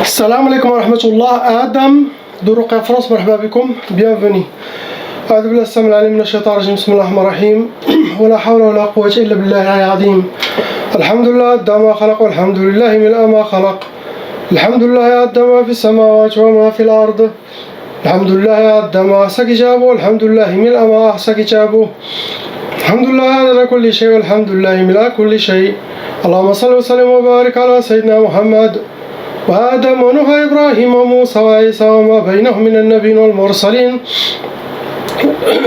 Salam alaikum wa rahmatullah. Adam de Ruqya France, marhaba bikum, bienvenue. أعوذ بالله السميع العليم من الشيطان الرجيم بسم الله الرحمن الرحيم ولا حول ولا قوة إلا بالله العلي العظيم الحمد لله عدى ما خلق والحمد لله ملء ما خلق الحمد لله عدى ما في السماوات وما في الأرض الحمد لله عدى ما أحصى كتابه والحمد لله ملء ما أحصى كتابه الحمد لله على كل شيء والحمد لله ملء كل شيء اللهم صل وسلم وبارك على سيدنا محمد وآدم ونوح إبراهيم وموسى وعيسى وما بينهم من النبيين والمرسلين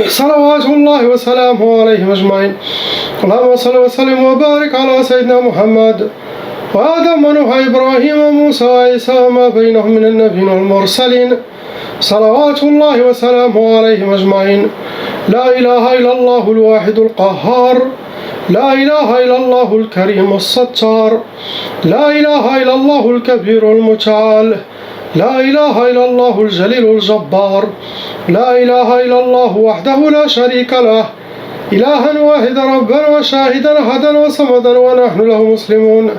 صلوات الله وسلامه عليهم أجمعين اللهم صل وسلم وبارك على سيدنا محمد وآدم ونوح إبراهيم وموسى وعيسى وما بينهم من النبيين والمرسلين صلوات الله وسلامه عليهم أجمعين لا إله إلا الله الواحد القهار لا إله إلا الله الكريم الستار لا إله إلا الله الكبير المتعال لا إله إلا الله الجليل الجبار لا إله إلا الله وحده لا شريك له إلها واحدا ربا وشاهدا أحدا وصمدا ونحن له مسلمون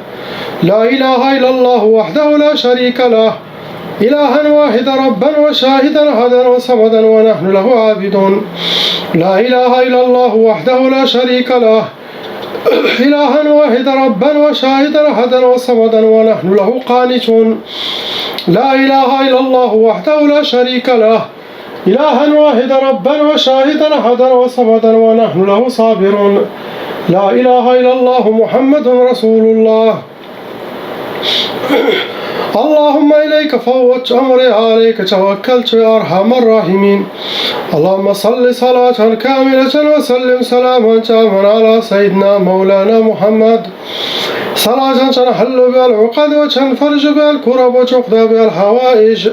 لا إله إلا الله وحده لا شريك له إلها واحدا ربا وشاهدا أحدا وصمدا ونحن له عابدون لا إله إلا الله وحده لا شريك له إلها واحدا ربا وشاهدا أحدا وصمدا ونحن له قانتون لا إله إلا الله وحده لا شريك له إلها واحدا ربا وشاهدا أحدا وصمدا ونحن له صابرون لا إله إلا الله محمد رسول الله اللهم إليك فوضت أمري عليك توكلت يا أرحم الراحمين اللهم صل صلاة كاملة وسلم سلاما تاما على سيدنا مولانا محمد صلاة تنحل بها العقد وتنفرج بها الكرب وتقضى بها الحوائج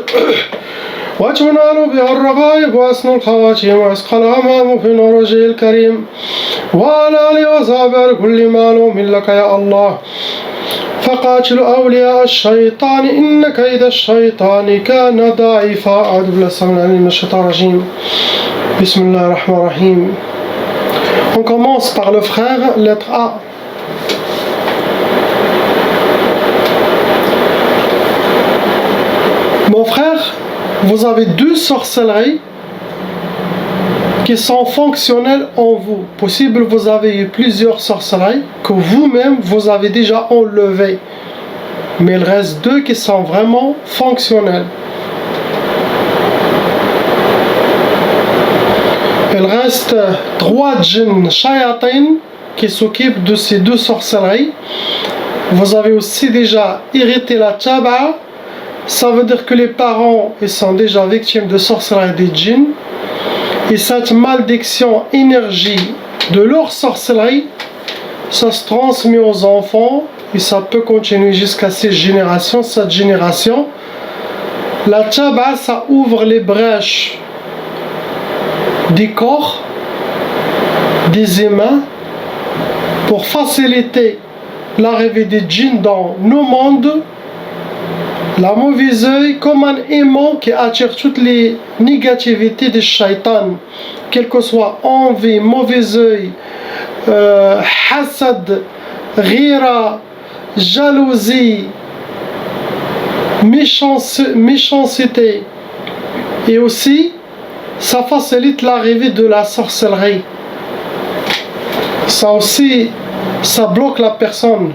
وتنال بها الرغائب وأسن الخواتيم وأسقى الأمام في نور وجهه الكريم وعلى آله وصحبه كل معلوم لك يا الله فقاتل أولياء الشيطان إن كيد الشيطان كان ضعيفا أعوذ بالله السميع العليم من الشيطان الرجيم بسم الله الرحمن الرحيم. On commence par le frère, lettre A. Mon frère, vous avez deux sorcelleries qui sont fonctionnelles en vous. Possible vous avez eu plusieurs sorcelleries que vous-même vous avez déjà enlevées. Mais il reste deux qui sont vraiment fonctionnelles. Il reste trois djinns shayatin qui s'occupent de ces deux sorcelleries. Vous avez aussi déjà hérité la taba. Ça veut dire que les parents ils sont déjà victimes de sorcellerie des djinns. Et cette malédiction énergie de leur sorcellerie, ça se transmet aux enfants et ça peut continuer jusqu'à 6 générations, 7 générations. La taba, ça ouvre les brèches des corps, des humains, pour faciliter l'arrivée des djinns dans nos mondes. La mauvaise œil comme un aimant qui attire toutes les négativités des shaitan, quel que soit envie, mauvais œil, hasad, rira, jalousie, méchanceté. Et aussi, ça facilite l'arrivée de la sorcellerie. Ça aussi, ça bloque la personne.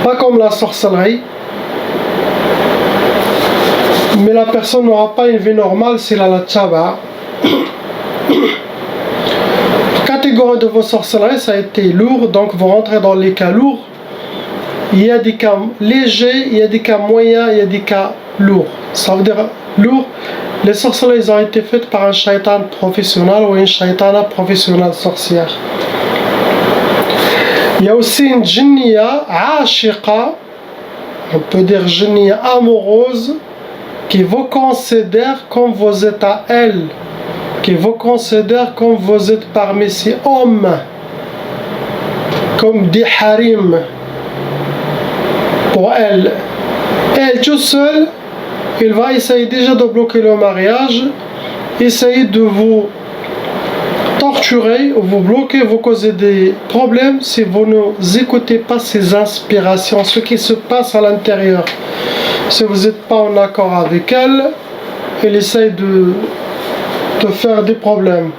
Pas comme la sorcellerie. Mais la personne n'aura pas une vie normale s'il a la taba. Catégorie de vos sorcelleries, ça a été lourd, donc vous rentrez dans les cas lourds. Il y a des cas légers, il y a des cas moyens, il y a des cas lourds. Ça veut dire lourd. Les sorcelleries ont été faites par un shaitan professionnel ou une shaitana professionnelle sorcière. Il y a aussi une jinniya ashiqa, on peut dire jinniya amoureuse, qui vous considère comme vous êtes à elle, qui vous considère comme vous êtes parmi ces hommes, comme des harim pour elle. Elle tout seule, il va essayer déjà de bloquer le mariage, essayer de vous torturer, vous bloquer, vous causer des problèmes si vous ne écoutez pas ces inspirations, ce qui se passe à l'intérieur. Si vous n'êtes pas en accord avec elle, elle essaye de te faire des problèmes.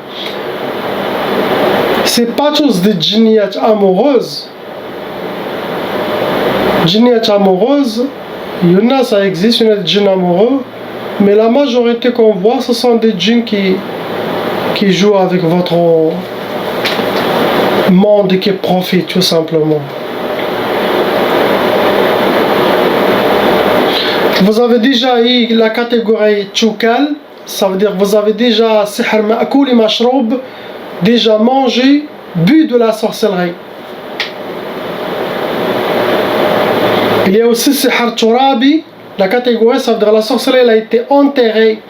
C'est pas tous des djinniat amoureuses. Djinniat amoureuses, il y en a, ça existe, il y en a des djinns amoureux, mais la majorité qu'on voit, ce sont des djinns qui jouent avec votre monde et qui profitent tout simplement. Vous avez déjà eu la catégorie Tchoukal, ça veut dire que vous avez déjà Sihr Ma'koul et Mashroub, déjà mangé, bu de la sorcellerie. Il y a aussi Sihr Turabi, la catégorie, ça veut dire que la sorcellerie elle a été enterrée.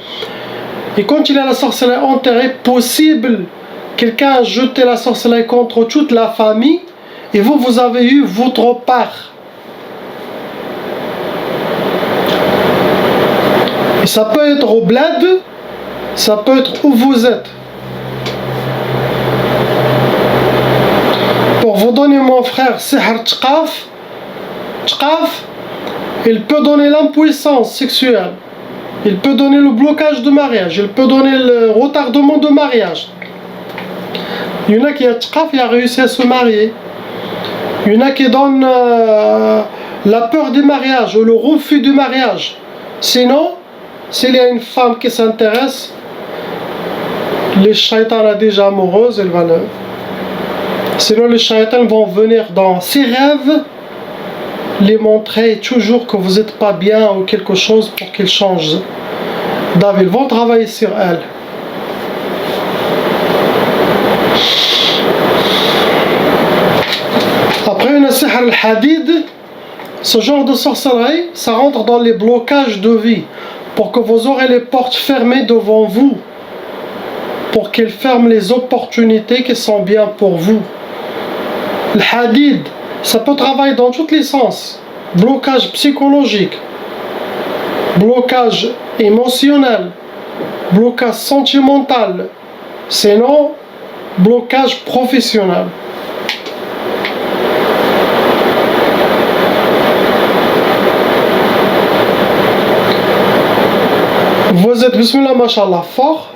Et quand il y a la sorcellerie enterrée, possible, quelqu'un a jeté la sorcellerie contre toute la famille, et vous avez eu votre part. Et ça peut être au bled, ça peut être où vous êtes. Pour vous donner mon frère, Sihr Tchkaf, il peut donner l'impuissance sexuelle, il peut donner le blocage de mariage, il peut donner le retardement de mariage. Il y en a qui a Tchkaf et a réussi à se marier. Il y en a qui donnent la peur du mariage ou le refus du mariage. Sinon, s'il y a une femme qui s'intéresse, les shaitans déjà amoureuses, elle va le... Sinon les shaitans vont venir dans ses rêves, les montrer toujours que vous n'êtes pas bien ou quelque chose pour qu'ils changent. Ils vont travailler sur elle. Après une sihr al-hadid, ce genre de sorcellerie, ça rentre dans les blocages de vie, pour que vous aurez les portes fermées devant vous, pour qu'ils ferment les opportunités qui sont bien pour vous. Le hadid, ça peut travailler dans tous les sens. Blocage psychologique, blocage émotionnel, blocage sentimental, sinon blocage professionnel. Vous êtes, bismillah, mashallah, fort.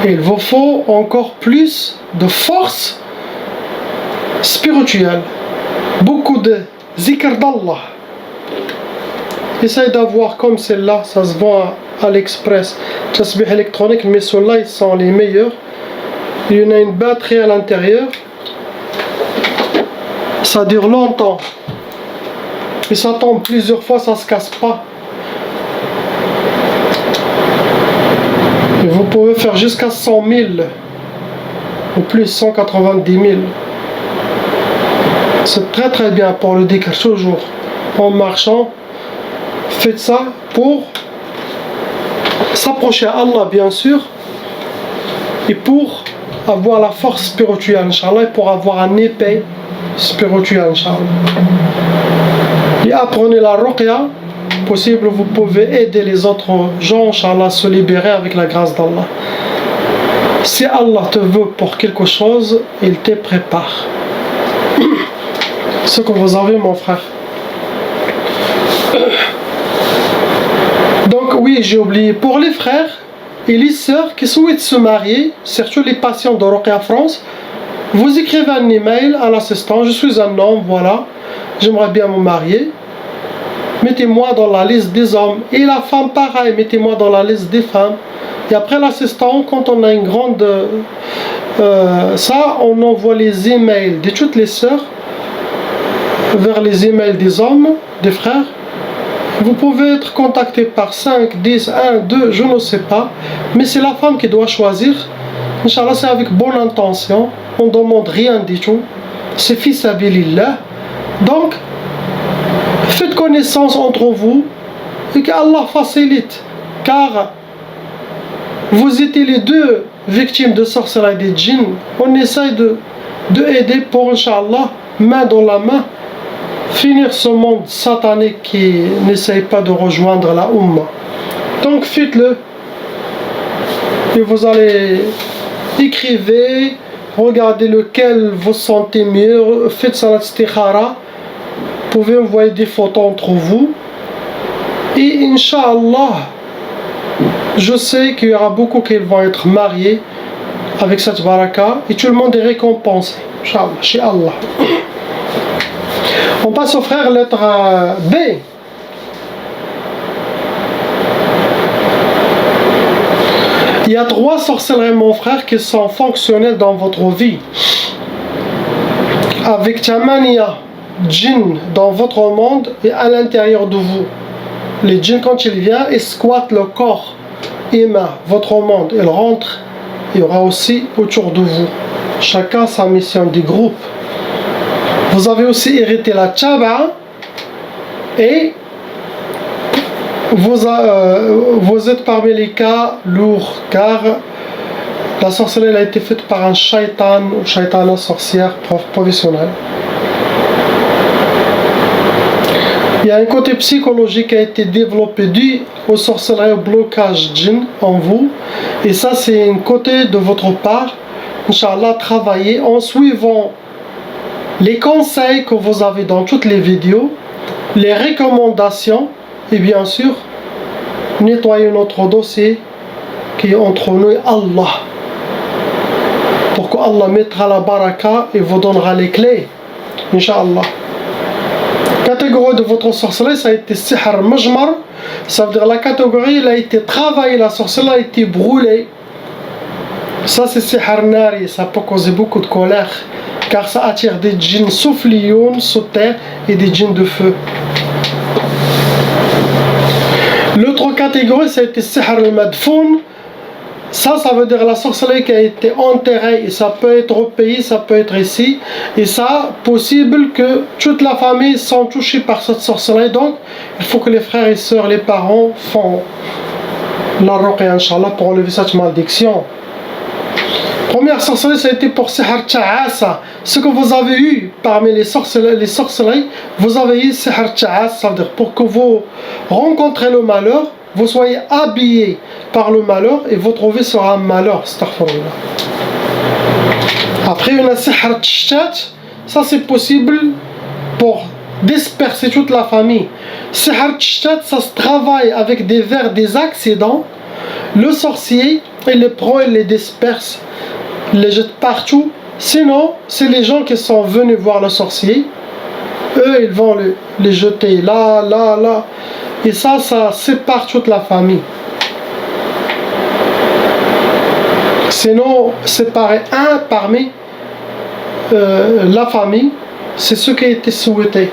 Il vous faut encore plus de force spirituelle. Beaucoup de zikr d'Allah. Essayez d'avoir comme celle-là, ça se vend à l'Express. Tasbih électronique, mais ceux-là, ils sont les meilleurs. Il y en a une batterie à l'intérieur. Ça dure longtemps. Et ça tombe plusieurs fois, ça ne se casse pas. Et vous pouvez faire jusqu'à 100 000 ou plus, 190 000. C'est très très bien pour le dhikr, toujours en marchant. Faites ça pour s'approcher à Allah, bien sûr, et pour avoir la force spirituelle, Inch'Allah, et pour avoir un épée spirituel, Inch'Allah. Et apprenez la ruqya. Possible, vous pouvez aider les autres gens, Inch'Allah, à se libérer avec la grâce d'Allah. Si Allah te veut pour quelque chose, il te prépare. Ce que vous avez, mon frère. Donc oui, j'ai oublié, pour les frères et les sœurs qui souhaitent se marier, surtout les patients de Ruqya France, vous écrivez un email à l'assistant: je suis un homme, voilà, j'aimerais bien me marier. Mettez-moi dans la liste des hommes. Et la femme, pareil, mettez-moi dans la liste des femmes. Et après l'assistant, quand on a une grande... ça, on envoie les emails de toutes les sœurs vers les emails des hommes, des frères. Vous pouvez être contacté par 5, 10, 1, 2, je ne sais pas. Mais c'est la femme qui doit choisir. Inch'Allah, c'est avec bonne intention. On ne demande rien du tout. C'est fils sabilillah. Donc, faites connaissance entre vous et qu'Allah facilite, car vous étiez les deux victimes de sorcellerie des djinns. On essaye de aider pour, Inch'Allah, main dans la main, finir ce monde satanique qui n'essaye pas de rejoindre la Ummah. Donc faites-le et vous allez écrivez, regardez lequel vous sentez mieux, faites salat istikhara. pouvez envoyer des photos entre vous. Et Inch'Allah, je sais qu'il y aura beaucoup qui vont être mariés avec cette baraka et tout le monde est récompensé. Inch'Allah, chez Allah. On passe au frère, lettre B. Il y a 3 sorcelleries, mon frère, qui sont fonctionnelles dans votre vie. Avec Tamania, djinn dans votre monde et à l'intérieur de vous. Les djinns, quand il vient, ils squattent le corps humain, votre monde. Il rentre, il y aura aussi autour de vous. Chacun sa mission, des groupes. Vous avez aussi hérité la tchaba et vous êtes parmi les cas lourds car la sorcellerie a été faite par un shaitan ou shaitana sorcière professionnelle. Il y a un côté psychologique qui a été développé dû aux sorcelleries, au blocage djinn en vous. Et ça, c'est un côté de votre part. Inch'Allah, travaillez en suivant les conseils que vous avez dans toutes les vidéos, les recommandations et bien sûr, nettoyer notre dossier qui est entre nous et Allah. Pour que Allah mettra la baraka et vous donnera les clés. Inch'Allah. Catégorie de votre sorcellerie, ça a été sihr majmar, ça veut dire la catégorie, elle a été travaillée, la sorcellerie a été brûlée. Ça c'est sihr nari, ça peut causer beaucoup de colère, car ça attire des djinns soufflioun sous terre et des djinns de feu. L'autre catégorie, ça a été sihr al-madfoun. Ça veut dire la sorcellerie qui a été enterrée, et ça peut être au pays, ça peut être ici, et ça, possible que toute la famille sont touchés par cette sorcellerie, donc il faut que les frères et sœurs, les parents font la ruqya, Inch'Allah, pour enlever cette malédiction. Première sorcellerie, ça a été pour sihr ta'asa. Ce que vous avez eu parmi les sorcelleries, vous avez eu sihr ta'asa, ça veut dire pour que vous rencontrez le malheur, vous soyez habillés par le malheur et votre vie sera un malheur. Astaghfirullah. Après, on a sihr tshtat. Ça, c'est possible pour disperser toute la famille. Sihr tshtat, ça se travaille avec des vers, des accidents. Le sorcier, il les prend, il les disperse, il les jette partout. Sinon, c'est les gens qui sont venus voir le sorcier. Eux, ils vont les jeter là. Et ça sépare toute la famille. Sinon, séparer un parmi la famille, c'est ce qui a été souhaité.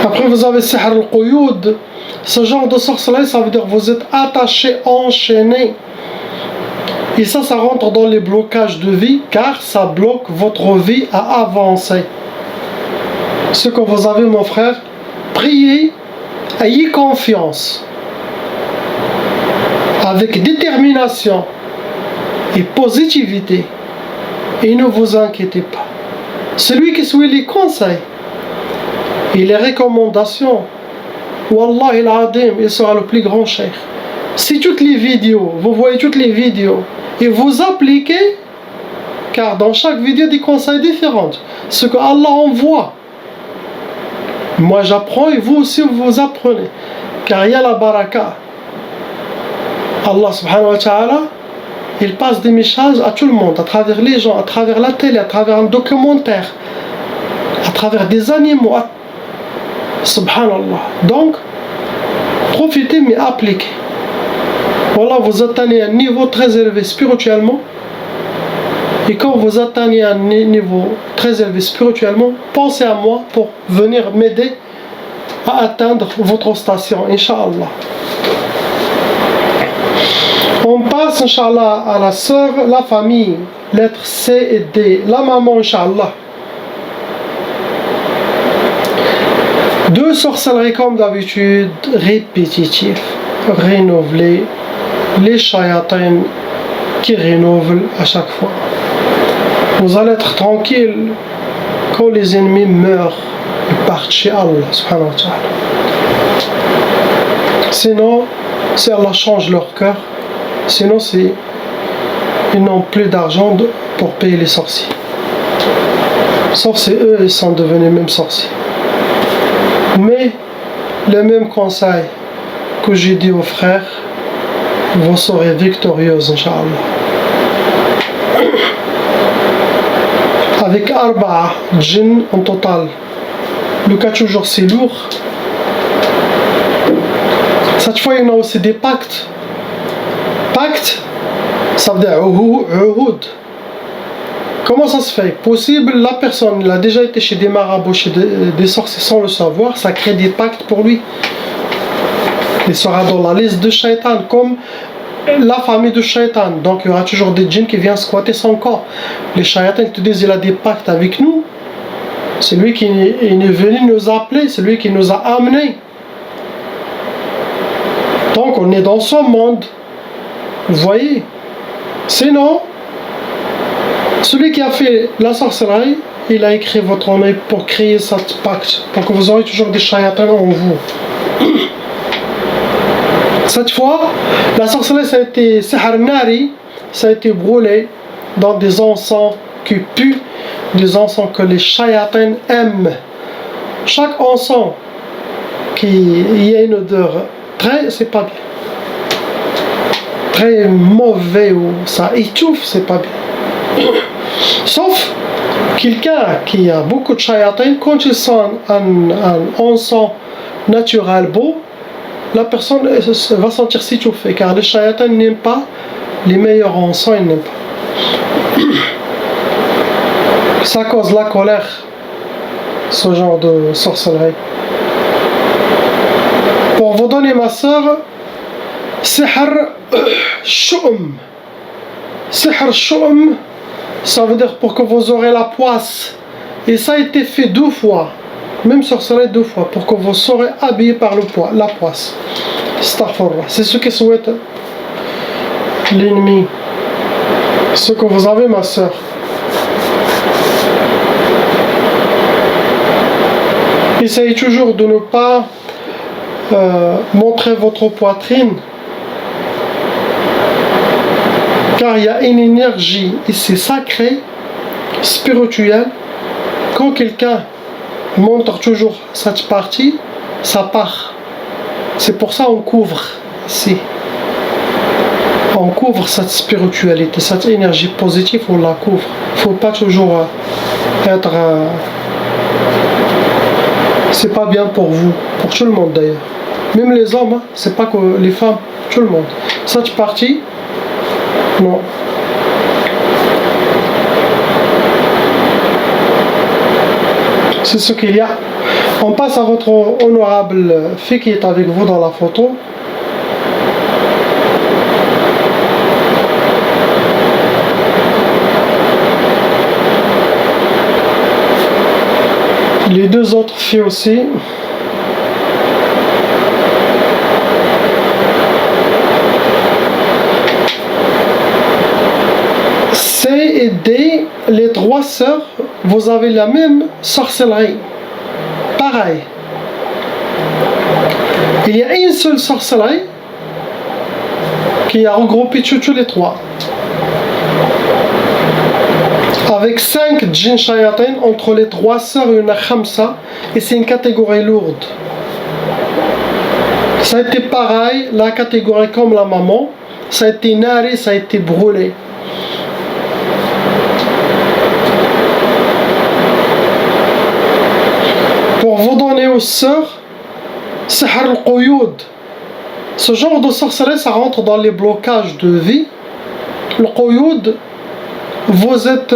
Après, vous avez sihr al-quyud. Ce genre de sorcellerie, ça veut dire que vous êtes attaché, enchaîné. Et ça rentre dans les blocages de vie, car ça bloque votre vie à avancer. Ce que vous avez, mon frère, priez, ayez confiance, avec détermination et positivité, et ne vous inquiétez pas. Celui qui suit les conseils et les recommandations, Wallah il-Adim, il sera le plus grand cheikh. Si toutes les vidéos, vous voyez toutes les vidéos, et vous appliquez, car dans chaque vidéo, des conseils différents, ce que Allah envoie. Moi j'apprends et vous aussi vous apprenez, car il y a la baraka. Allah subhanahu wa ta'ala, il passe des messages à tout le monde, à travers les gens, à travers la télé, à travers un documentaire, à travers des animaux. Subhanallah. Donc, profitez mais appliquez. Voilà, vous atteignez un niveau très élevé spirituellement. Et quand vous atteignez un niveau très élevé spirituellement, pensez à moi pour venir m'aider à atteindre votre station, Inch'Allah. On passe, Inch'Allah, à la sœur, la famille, lettres C et D, la maman, Inch'Allah. 2 sorcelleries comme d'habitude, répétitives, renouvelées, les shayatins qui renouvellent à chaque fois. Vous allez être tranquille quand les ennemis meurent et partent chez Allah subhanahu wa ta'ala. Sinon, si Allah change leur cœur, sinon ils n'ont plus d'argent pour payer les sorciers. Sauf si eux, ils sont devenus même sorciers. Mais, le même conseil que j'ai dit aux frères, vous serez victorieux, Inch'Allah. Avec Arba'a, djinn en total. Le cas toujours c'est lourd. Cette fois, il y en a aussi des pactes. Pacte, ça veut dire uhud. Comment ça se fait? Possible, la personne il a déjà été chez des marabouts, chez des sorciers sans le savoir, ça crée des pactes pour lui. Il sera dans la liste de shaitan, comme la famille de shaitan. Donc il y aura toujours des djinns qui viennent squatter son corps. Les shaitans te disent il a des pactes avec nous. C'est lui qui est venu nous appeler, c'est lui qui nous a amenés. Donc on est dans son monde. Vous voyez? Sinon, celui qui a fait la sorcellerie, il a écrit votre nom pour créer ce pacte, pour que vous aurez toujours des shayatans en vous. Cette fois, la sorcellerie, ça a été sihr nari, ça a été brûlé dans des encens qui puent, des encens que les shayatans aiment. Chaque encens qui a une odeur c'est pas bien. Très mauvais ou ça étouffe, c'est pas bien. Sauf quelqu'un qui a beaucoup de shayatans, quand il sent un encens naturel beau, la personne va sentir s'étouffer, car les shayatans n'aiment pas les meilleurs encens, ils n'aiment pas. Ça cause la colère, ce genre de sorcellerie. Pour vous donner ma soeur, sihr shu'um. Sihr shu'um, ça veut dire pour que vous aurez la poisse. Et ça a été fait 2 fois. Même sorcellerie 2 fois. Pour que vous serez habillé par la poisse. Astaghfirullah. C'est ce que souhaite l'ennemi. Ce que vous avez, ma soeur. Essayez toujours de ne pas montrer votre poitrine, car il y a une énergie ici sacrée, spirituelle. Quand quelqu'un montre toujours cette partie, ça part. C'est pour ça qu'on couvre ici. On couvre cette spiritualité, cette énergie positive, on la couvre. Il ne faut pas toujours être... c'est pas bien pour vous, pour tout le monde d'ailleurs. Même les hommes, c'est pas que les femmes, tout le monde. Cette partie, non. C'est ce qu'il y a. On passe à votre honorable fille qui est avec vous dans la photo. Les 2 autres filles aussi. C et D, les 3 sœurs, vous avez la même sorcellerie. Pareil. Il y a une seule sorcellerie qui a regroupé tous les 3. Avec 5 djinns shayatin entre les 3 sœurs, il y en a khamsa, et c'est une catégorie lourde. Ça a été pareil, la catégorie comme la maman, ça a été nari, ça a été brûlé. Pour vous donner aux sœurs, sihr al-quyud. Ce genre de sorcellerie, ça rentre dans les blocages de vie. Le quyud, vous êtes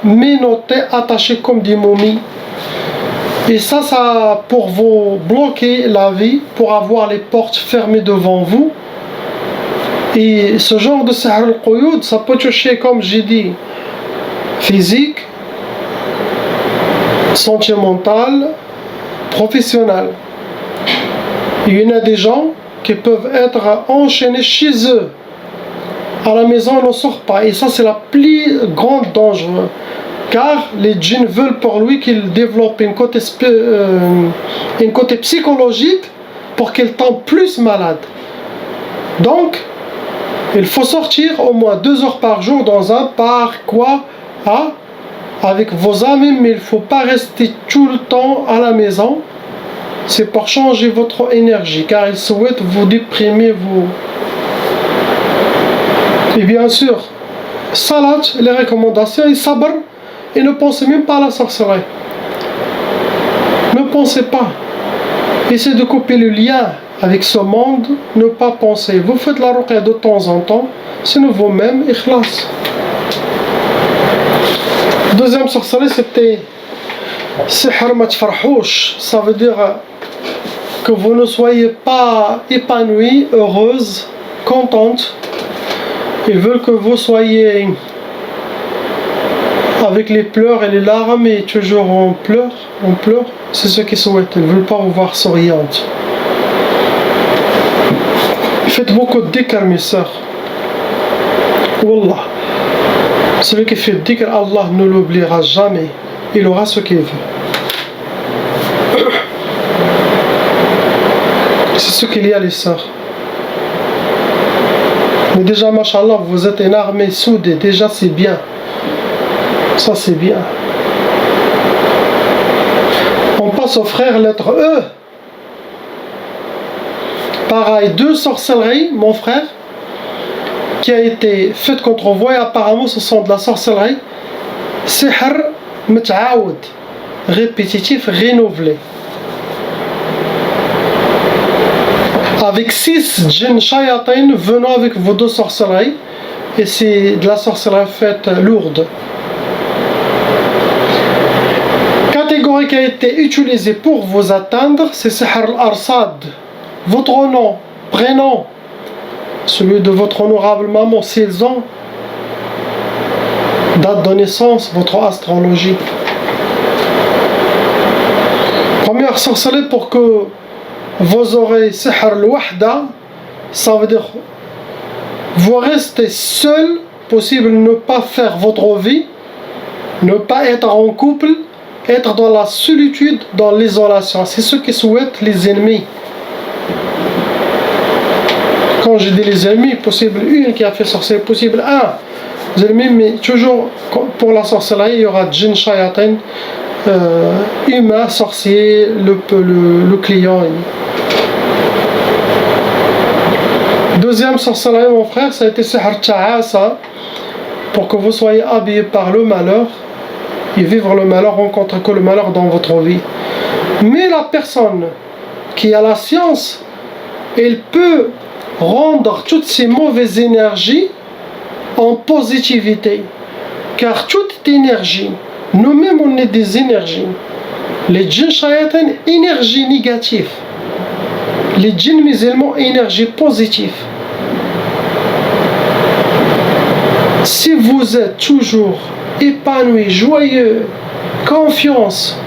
menottés, attachés comme des momies. Et ça pour vous bloquer la vie, pour avoir les portes fermées devant vous. Et ce genre de sihr al-quyud, ça peut toucher, comme j'ai dit, physique, sentimental, professionnel. Il y en a des gens qui peuvent être enchaînés chez eux. À la maison, ils ne sortent pas. Et ça, c'est la plus grande danger. Car les djinns veulent pour lui qu'il développe une côté psychologique pour qu'il tombe plus malade. Donc, il faut sortir au moins 2 heures par jour dans un parc, avec vos amis, mais il ne faut pas rester tout le temps à la maison. C'est pour changer votre énergie, car ils souhaitent vous déprimer, vous. Et bien sûr, salat, les recommandations, et sabr, et ne pensez même pas à la sorcellerie. Ne pensez pas. Essayez de couper le lien avec ce monde, ne pas penser. Vous faites la ruqya de temps en temps, sinon vous-même, ikhlas. Deuxième sorcellerie, c'était sihr ma tfarhouch. Ça veut dire que vous ne soyez pas épanouie, heureuse, contente. Ils veulent que vous soyez avec les pleurs et les larmes et toujours on pleure. C'est ce qu'ils souhaitent. Ils ne veulent pas vous voir souriante. Faites beaucoup de dhikr, mes sœurs. Wallah. Celui qui fait dhikr, Allah ne l'oubliera jamais. Il aura ce qu'il veut. C'est ce qu'il y a, les sœurs. Mais déjà, mashallah, vous êtes une armée soudée. Déjà, c'est bien. Ça, c'est bien. On passe aux frères lettre E. Pareil, 2 sorcelleries, mon frère, qui a été faite contre vous, et apparemment ce sont de la sorcellerie. Sihr mut'aoud, répétitif, renouvelé. Avec 6 djinns shayatin venant avec vos 2 sorcelleries, et c'est de la sorcellerie faite lourde. Catégorie qui a été utilisée pour vous atteindre, c'est sihr al-arsad. Votre nom, prénom, celui de votre honorable maman, s'ils ont, date de naissance, votre astrologie. Première sorcellerie pour que vous aurez sihr al-wahda, ça veut dire vous restez seul, possible ne pas faire votre vie, ne pas être en couple, être dans la solitude, dans l'isolation. C'est ce que souhaitent les ennemis. Quand je dis les ennemis, possible une qui a fait sorcellerie, possible un. Les ennemis, mais toujours pour la sorcellerie, il y aura djinn shayatin, humain, sorcier, le client. Deuxième sorcellerie, mon frère, ça a été sihr ta'asa, pour que vous soyez habillés par le malheur et vivre le malheur, rencontrer que le malheur dans votre vie. Mais la personne qui a la science, elle peut rendre toutes ces mauvaises énergies en positivité, car toute énergie, nous-mêmes on est des énergies. Les djinns shayatin, énergie négative. Les djinns musulmans, énergie positive. Si vous êtes toujours épanoui, joyeux, confiance,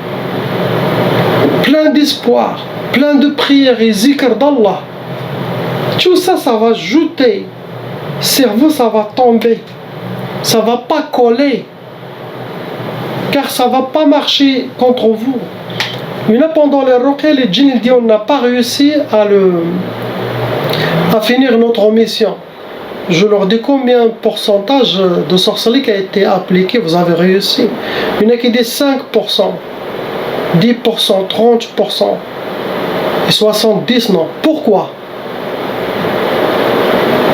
plein d'espoir, plein de prières et zikr d'Allah, tout ça, ça va jeter. Cerveau, ça va tomber. Ça va pas coller. Car ça va pas marcher contre vous. Mais là, pendant les ruqya, les djinns disent on n'a pas réussi à finir notre mission. Je leur dis combien de pourcentage de sorcellerie qui a été appliqué, vous avez réussi. Il y en a qui disent 5%, 10%, 30% et 70%, non. Pourquoi?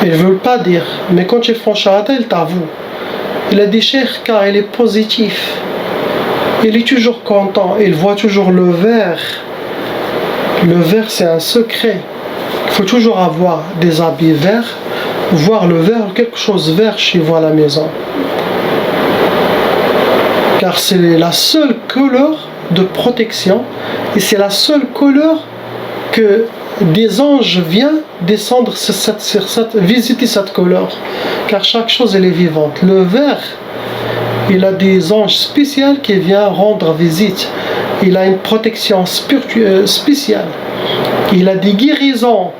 Ils ne veulent pas dire, mais quand ils font shahada, ils t'avouent. Il a dit cheikh car il est positif. Il est toujours content, il voit toujours le vert. Le vert, c'est un secret. Il faut toujours avoir des habits verts, voir le vert, quelque chose de vert chez vous à la maison. Car c'est la seule couleur de protection et c'est la seule couleur que des anges viennent descendre visiter cette couleur. Car chaque chose elle est vivante. Le vert, il a des anges spéciaux qui viennent rendre visite. Il a une protection spéciale. Il a des guérisons.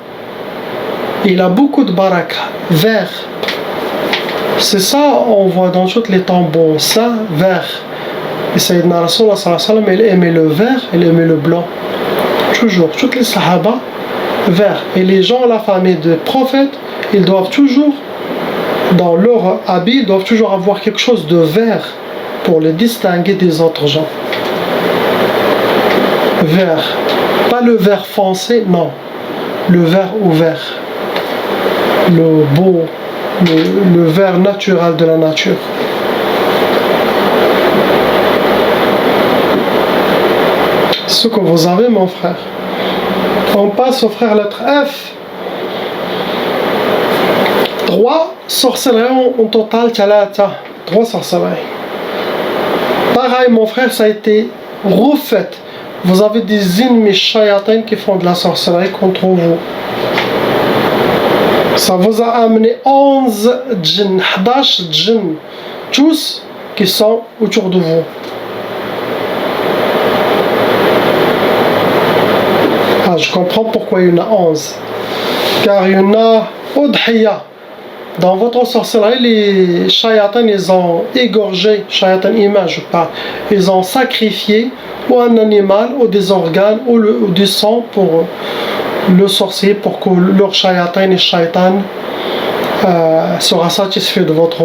Il a beaucoup de baraka. Vert. C'est ça, on voit dans tous les tambours. Ça, vert. Et Sayyidina Rasulullah sallallahu alayhi wa sallam, il aimait le vert, il aimait le blanc. Toujours. Toutes les sahaba, vert. Et les gens, la famille des prophètes, ils doivent toujours, dans leur habit, ils doivent toujours avoir quelque chose de vert. pour les distinguer des autres gens. Vert, pas le vert foncé, non, le vert ouvert, le beau, le vert naturel de la nature. Ce que vous avez, mon frère. On passe au frère lettre F. 3 sorcelleries en total, 3 sorcelleries. Pareil, mon frère, ça a été refait. Vous avez des ennemis shayatins qui font de la sorcellerie contre vous. Ça vous a amené 11 djinns, 11 djinns, tous qui sont autour de vous. Ah, je comprends pourquoi il y en a 11. Car il y en a Udhiya. Dans votre sorcellerie, les shayatans, ils ont égorgé, shayatan image, pas, ils ont sacrifié ou un animal, ou des organes, ou du sang pour le sorcier, pour que leur shayatan et shaytan sera satisfait de votre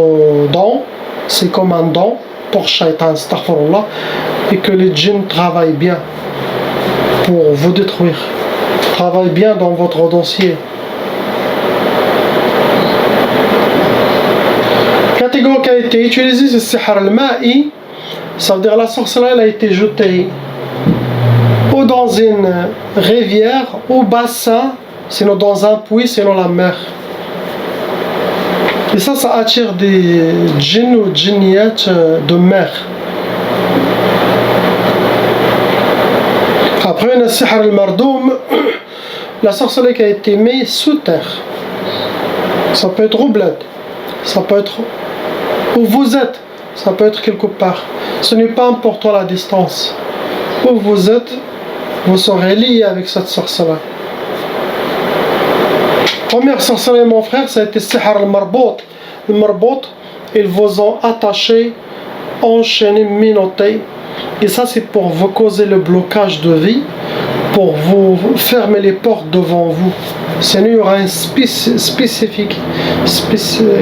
don. C'est comme un don pour shaytan, astaghfirullah, et que les djinns travaillent bien pour vous détruire, travaillent bien dans votre dossier. Catégorie qui a été utilisée, c'est sihr al-ma'i, ça veut dire la sorcellerie a été jetée ou dans une rivière, au bassin, sinon dans un puits, sinon la mer. Et ça attire des djinns ou djinniyat de mer. Après, il y a sihr al-mardoum, la sorcellerie qui a été mise sous terre. Ça peut être au bled, ça peut être où vous êtes, ça peut être quelque part. Ce n'est pas important la distance. Où vous êtes, vous serez lié avec cette sorcellerie. Première sorcellerie, mon frère, ça a été sihr al-marbout. Le marbout, ils vous ont attaché, enchaîné, minoté. Et ça, c'est pour vous causer le blocage de vie, pour vous fermer les portes devant vous. Sinon, il y aura un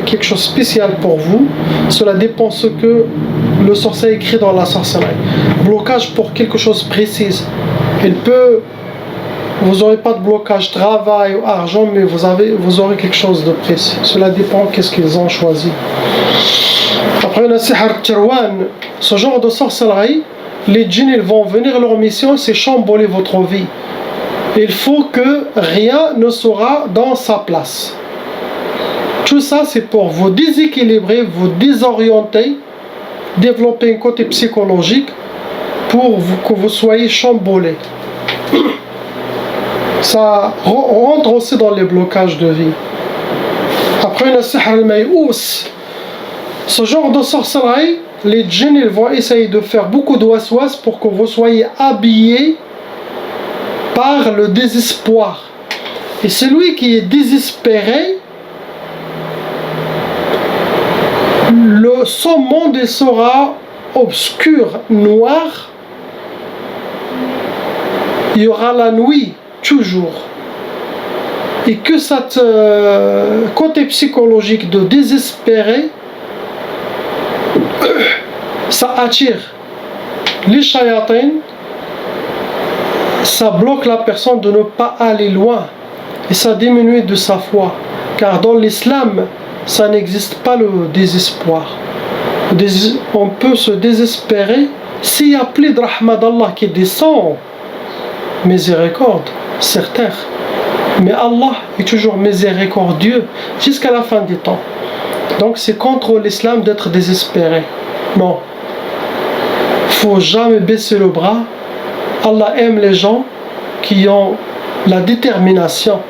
quelque chose de spécial pour vous. Cela dépend ce que le sorcier écrit dans la sorcellerie. Blocage pour quelque chose de précis. Vous n'aurez pas de blocage travail ou argent, mais vous aurez quelque chose de précis. Cela dépend qu'est-ce qu'ils ont choisi. Après, on a sihr tirwan. Ce genre de sorcellerie, les djinns ils vont venir, leur mission c'est chambouler votre vie. Il faut que rien ne sera dans sa place. Tout ça c'est pour vous déséquilibrer, vous désorienter, développer un côté psychologique pour que vous soyez chamboulé. Ça rentre aussi dans les blocages de vie. Après, on a sihr al-may'ous. Ce genre de sorcellerie, les djinns ils vont essayer de faire beaucoup de waswas pour que vous soyez habillés par le désespoir. Et celui qui est désespéré, son monde sera obscur, noir. Il y aura la nuit toujours. Et que cet côté psychologique de désespéré, ça attire les shayatins, ça bloque la personne de ne pas aller loin et ça diminue de sa foi, car dans l'islam ça n'existe pas le désespoir. On peut se désespérer s'il y a plus de rahmat d'Allah qui descend, miséricorde, certain, mais Allah est toujours miséricordieux jusqu'à la fin des temps. Donc c'est contre l'islam d'être désespéré. Non, faut jamais baisser le bras. Allah aime les gens qui ont la détermination.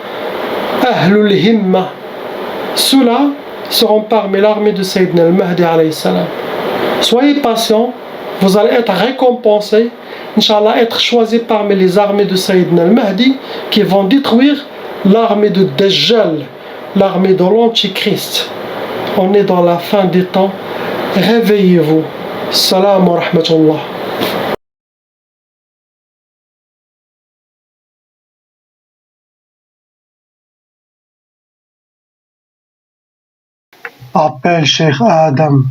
Ahlul himma. Ceux-là seront parmi l'armée de Sayyidina al-Mahdi alayhi salam. Soyez patients, vous allez être récompensés, Inch'Allah, être choisis parmi les armées de Sayyidina al-Mahdi qui vont détruire l'armée de Dajjal, l'armée de l'Antichrist. On est dans la fin des temps. Réveillez-vous. Salam wa rahmatullah. Appelle Cheikh Adam.